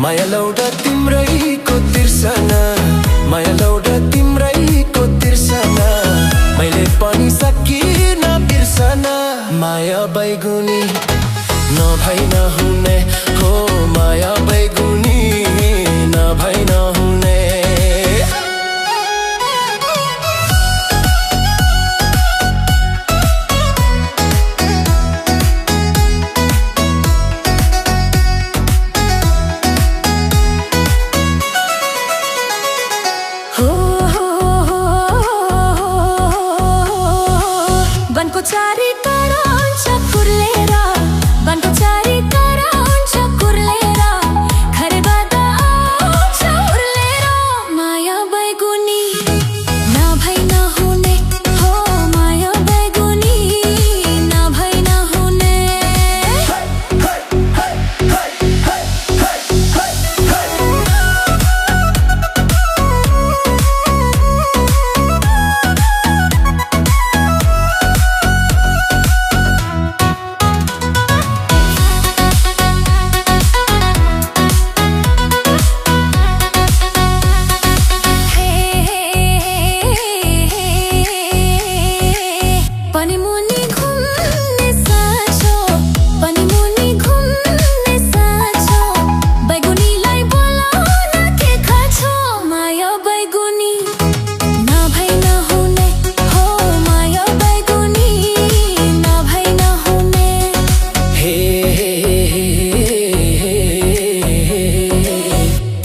माया लौडा तिम्रैको तिर्सना, माया लौडा तिम्रैको तिर्सना, मैले पनि सकिन बिर्सन। माया बैगुनी नभई नहुने हो, माया बैगुनी नभई नहुने। वनको चारिकडा हुन्छ कुर्लेर, वनको चारिकडा हुन्छ कुर्लेर, खरेबादा आउँछ उर्लेर। माया बैगुनी नभई नहुने हो, माया बैगुनी नभई नहुने।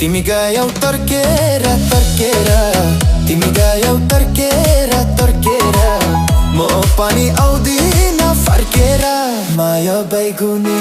तिमी गयौ तर्केर तर्केर, तिमी गयौ तर्केर तर्केर, म पनि आउँदिन फर्केर। माया बैगुनी